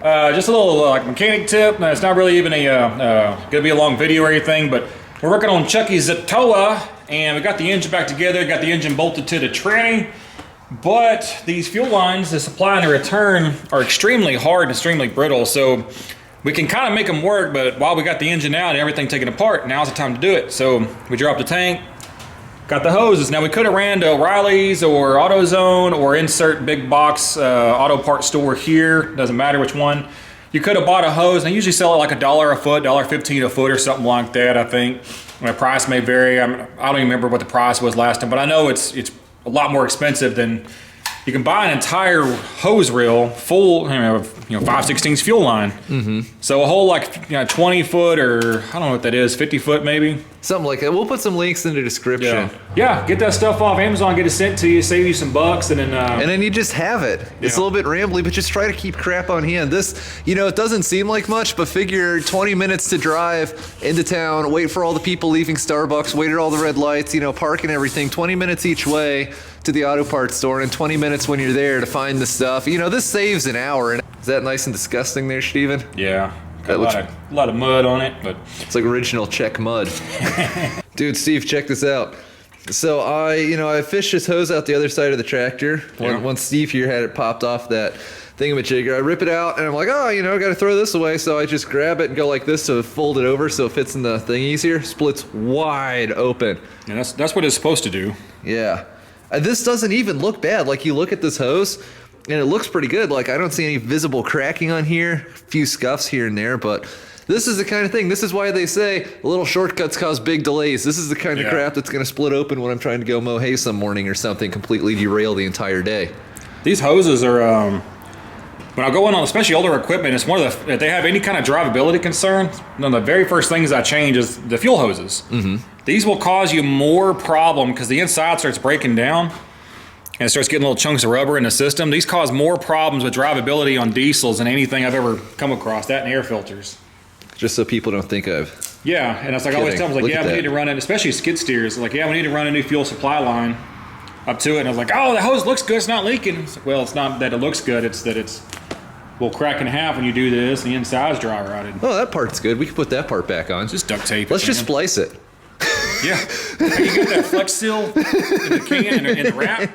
Just a little like mechanic tip. It's not really even gonna be a long video or anything, but we're working on Chucky's Zatoa, and we got the engine back together, got the engine bolted to the tranny, but these fuel lines, the supply and the return, are extremely hard and extremely brittle, so we can kind of make them work, but while we got the engine out and everything taken apart, now's the time to do it. So we dropped the tank, got the hoses. Now we could have ran to O'Reilly's or AutoZone or insert big box auto parts store here, doesn't matter which one. You could have bought a hose, and they usually sell it like $1 a foot, $1.15 a foot or something like that, I think. The price may vary. I don't even remember what the price was last time, but I know it's a lot more expensive than, you can buy an entire hose reel full, 5/16 fuel line. So a whole 20 foot, or I don't know what that is, 50 foot maybe. Something like that. We'll put some links in the description. Yeah, get that stuff off Amazon, get it sent to you, save you some bucks, and then you just have it. It's a little bit rambly, but just try to keep crap on hand. This, it doesn't seem like much, but figure 20 minutes to drive into town, wait for all the people leaving Starbucks, wait at all the red lights, park and everything, 20 minutes each way to the auto parts store, and 20 minutes when you're there to find the stuff. This saves an hour. Is that nice and disgusting there, Steven? Yeah. Got a lot of mud on it, but it's like original Czech mud. Dude, Steve, check this out. So I fished this hose out the other side of the tractor. Once Steve here had it popped off that thingamajigger, I rip it out and I'm like, I got to throw this away. So I just grab it and go like this to fold it over so it fits in the thing easier. Splits wide open. Yeah, that's what it's supposed to do. Yeah. This doesn't even look bad. Like, you look at this hose, and it looks pretty good. Like, I don't see any visible cracking on here. A few scuffs here and there, but this is the kind of thing. This is why they say little shortcuts cause big delays. This is the kind of crap that's going to split open when I'm trying to go mow hay some morning or something, completely derail the entire day. These hoses are, when I go in on especially older equipment, it's one of if they have any kind of drivability concern, one of the very first things I change is the fuel hoses. These will cause you more problem because the inside starts breaking down and it starts getting little chunks of rubber in the system. These cause more problems with drivability on diesels than anything I've ever come across, that and air filters. Just so people don't think I've... Yeah, and it's like I always tell them, we need to run it, especially skid steers, we need to run a new fuel supply line up to it. And I was like, the hose looks good, it's not leaking. It's like, well, it's not that it looks good, it's that will crack in half when you do this, and the inside's dry rotted. Oh, that part's good. We can put that part back on. Just duct tape. Let's just splice it. Yeah. You got that Flex Seal in the can, in the wrap?